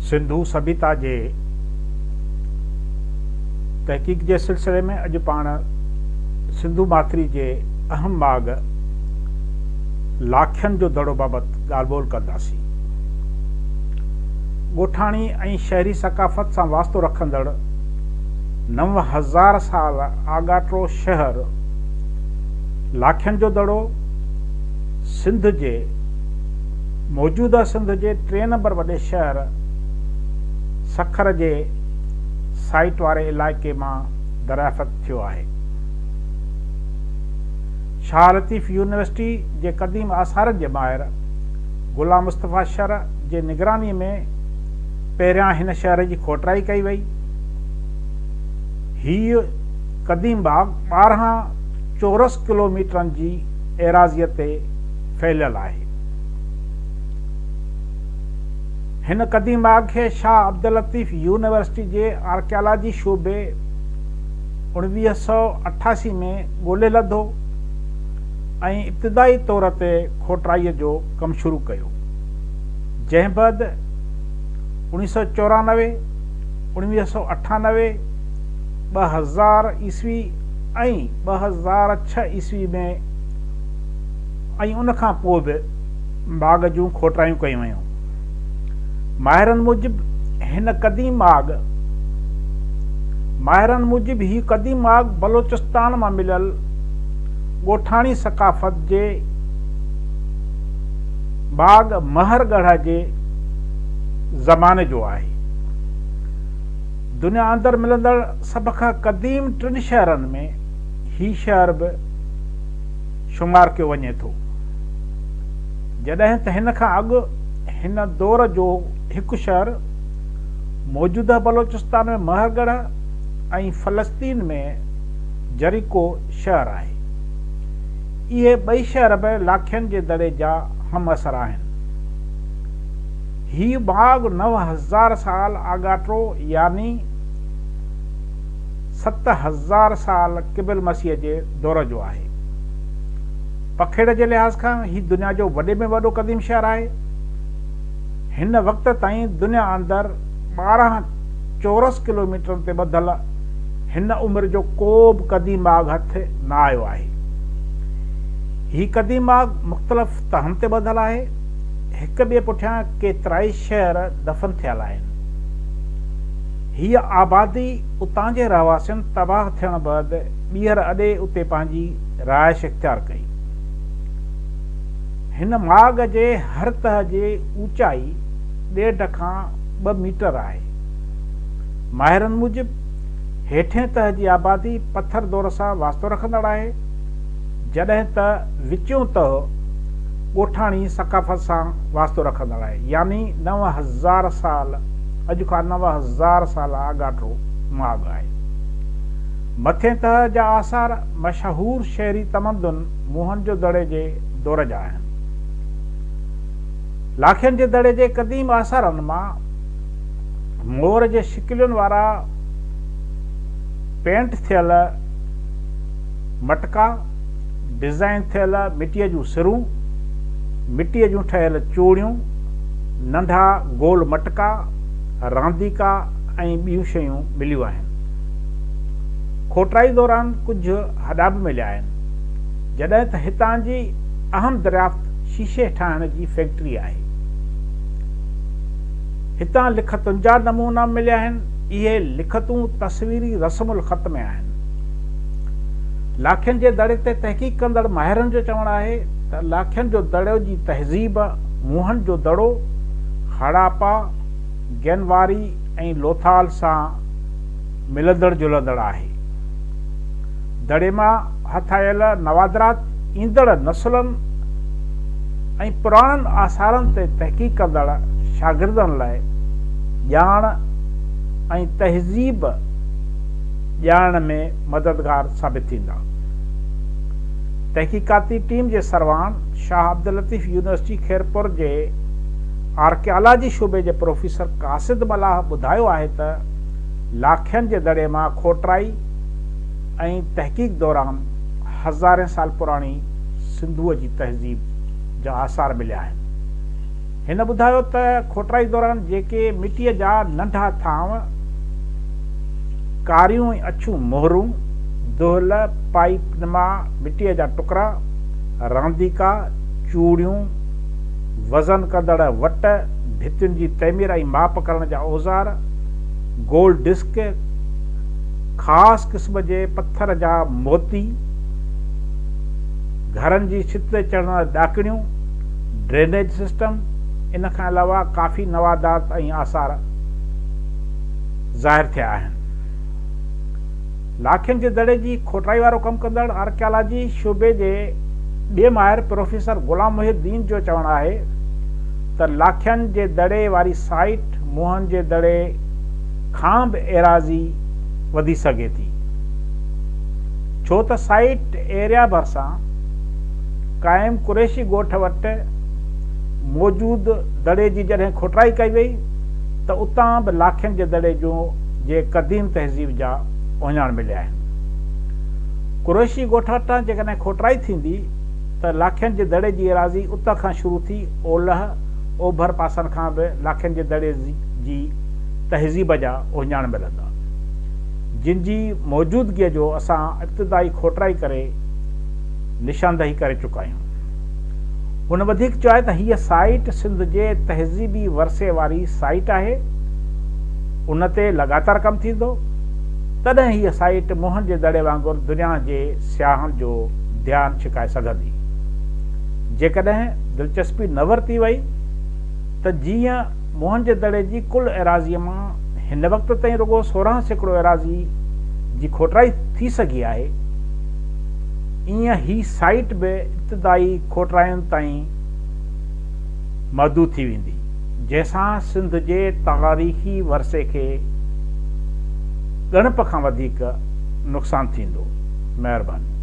सिंधु सभ्यता जे तहक़ीक़ जे सिलसिले में अॼु पाण सिंधु माथिरी जे अहम बाग़ लाखियनि जो दड़ो बाबति ॻाल्हि ॿोल कंदासीं। ॻोठाणी ऐं शहरी सक़ाफ़त सां वास्तो रखंदड़ 9000 साल आगाट्रो शहर लाखियनि जो दड़ो सिंध जे मौजूदा सिंध जे 3 नंबर वॾे शहर सखर जे साइट वारे इलाइक़े मां दरियाफ़त थियो आहे। शाह लतीफ़ यूनिवर्सिटी जे क़दीम आसारनि जे माहिर गुलाम मुस्तफ़ा शर जे निगरानीअ में पहिरियां हिन शहर जी खोटराई कई वई। हीअ क़दीम बाग़ 12 चौरस किलोमीटरनि जी एराज़ीअ ते फैलियल आहे। हिन क़दीम बाग़ खे शाह अब्दुल लतीफ़ यूनिवर्सिटी जे आर्कियालॉजी शोबे 1988 में ॻोल्हे लधो ऐं इब्तिदाई तौर ते खोटराईअ जो कमु शुरू कयो। जंहिं बैदि 1994, 1998, 2000 ईस्वी ऐं 2006 ईस्वी में ऐं उनखां पोइ बि बाग़ जूं खोटरायूं कयूं वयूं। माहिरनि मूजिब ही क़दीम बाग़ बलोचिस्तान मां मिलियल ॻोठाणी सक़ाफ़त जे बाग़ महरगढ़ जे ज़माने जो आहे। दुनिया अंदरि मिलंदड़ सभ खां क़दीम 3 शहरनि में ही शहर बि शुमार कयो वञे थो। जॾहिं त हिन खां अॻु हिन दौर जो हिकु शहर मौजूदा बलोचिस्तान में महरगढ़ ऐं फ़लस्तीन में जरीको शहर आहे। इहे ॿई शहर बि लाखियनि जे दड़े जा हम असर आहिनि। हीउ बाग़ 9000 साल आगाट्रो यानी 7000 साल क़िबल मसीह जे दौर जो आहे। पखेड़ जे लिहाज़ खां ही दुनिया जो वॾे में वॾो क़दीम शहर आहे। हिन वक़्त ताईं दुनिया अंदरि 12 चौरस किलोमीटर ते ॿधल हिन उमिरि जो को बि क़दीम बाग़ हथ न आयो आहे। ही क़दीम बाग़ मुख़्तलिफ़ तहनि ते ॿधल आहे। हिक ॿिए पुठियां केतिराई शहर दफ़न थियल आहिनि। हीअ आबादी उतां जे रहवासियुनि तबाह थियण बैदि ॿीहर अॾे उते पंहिंजी रहाइश इख़्तियार कई। हिन बाग़ जे हर तह जे ऊचाई 1.5 खां 2 मीटर आहे। माहिरनि मूजिब हेठें तह जी आबादी पथर दौर सां वास्तो रखंदड़ आहे, जॾहिं त विचों तह ॻोठाणी सक़ाफ़त सां वास्तो रखंदड़ आहे, यानी 9000 साल अॼु खां 9000 साल आगाट्रो बाग़ आहे। मथिएं तह जा आसार मशहूर शहरी तमदुन मोहनजो दड़े जे दौर जा आहिनि। लाखियनि जे दड़े जे क़दीम आसारनि मां मोर जे शिकिलियुनि वारा पेंट थियल मटका, डिज़ाइन थियल मिटीअ जूं सिरूं, मिटीअ जूं ठहियल चूड़ियूं, नंढा गोल मटका, रांदीका ऐं ॿियूं शयूं मिलियूं आहिनि। खोटराई दौरान कुझु हॾा बि मिलिया आहिनि, जॾहिं त हितां जी अहम दरियाफ़्त शीशे ठाहिण जी फैक्ट्री आहे। हितां लिखतुनि जा नमूना मिलिया आहिनि। इहे लिखतूं तस्वीरी रस्मुल ख़त में आहिनि। लाखियनि जे दड़े ते तहक़ीक़ कंदड़ माहिरनि जो चवणु आहे त लाखियनि जो दड़े जी तहज़ीब मोहन जो दड़ो, हड़ापा, गैनवारी ऐं लोथाल सां मिलंदड़ जुलंदड़ आहे। दड़े मां हथायल नवादरात ईंदड़ नसुलनि ऐं पुराणनि आसारनि ते तहक़ीक़ कंदड़ शागिर्दनि लाइ ॼाण ऐं तहज़ीब ॼाणण में मददगार साबित थींदा। तहक़ीक़ाती टीम जे सरवान शाह अब्दुल लतीफ़ यूनिवर्सिटी खैरपुर जे आर्कियालॉजी शोबे जे प्रोफेसर कासिद मलाह ॿुधायो आहे त लाखियनि जे दड़े मां खोटराई ऐं तहक़ीक़ दौरान हज़ारें साल पुराणी सिंधुअ जी तहज़ीब जा आसार मिलिया आहिनि। हिन ॿुधायो त खोटराई दौरान जेके मिटीअ जा नंढा थांव, कारियूं ऐं अछूं मोहरूं, दुहल, पाइप नमा मिटीअ जा टुकड़ा, रांदीका, चूड़ियूं, वज़न कंदड़ वट, भितियुनि जी तइमीर ऐं माप करण जा औज़ार, गोल्ड डिस्क, ख़ासि क़िस्म जे पत्थर जा मोती, घरनि जी छित ते चढ़ण ॾाकणियूं, ड्रेनेज सिस्टम, इन खां अलावा काफ़ी नवादात ऐं आसार ज़ाहिर थिया आहिनि। लाखियुनि जे दड़े जी खोटराई वारो कमु कंदड़ आर्कियालॉजी शोबे जे ॿिए माहिर प्रोफेसर ग़ुलाम मुहिद्दीन जो चवणु आहे त लाखियुनि जे दड़े वारी साइट मुंहनि जे दड़े खां बि एराज़ी वधी सघे थी, छो त साइट एरिया भरिसां क़ाइम कुरैशी ॻोठ वटि मौजूदु दड़े जी जॾहिं खोटराई कई वई त उतां बि लाखियुनि जे दड़े जे क़दीम तहज़ीब जा ओञाण मिलिया आहिनि। कुरैशी ॻोठ वटां जेकॾहिं खोटराई थींदी त लाखियुनि जे दड़े जी एराज़ी उतां खां शुरू थी ओलह ओभर पासनि खां बि लाखियुनि जे दड़े जी तहज़ीब जा ओञाण मिलंदा, जिन जी मौजूदगीअ जो असां इब्तिदाई खोटराई करे निशानदही करे चुका आहियूं। हुन वधीक चयो आहे त हीअ साइट सिंध जे तहज़ीबी वरसे वारी साइट आहे, उन ते लगातार कमु थींदो, तॾहिं हीअ साइट मुंहनि जे दड़े वांगुरु दुनिया जे सियाहनि जो ध्यानु छिकाए सघंदी। जेकॾहिं दिलचस्पी न वरिती वई त जीअं मुंहनि जे दड़े जी कुल एराज़ीअ मां हिन वक़्त ताईं रुगो 16% एराज़ी जी खोटराई थी सघी आहे, ईअं ही साइट बि इब्तिदाई खोटराइनि ताईं महदूद थी वेंदी, जंहिंसां सिंध जे तारीख़ी वरसे खे ॻणप खां वधीक नुक़सानु थींदो। महिरबानी।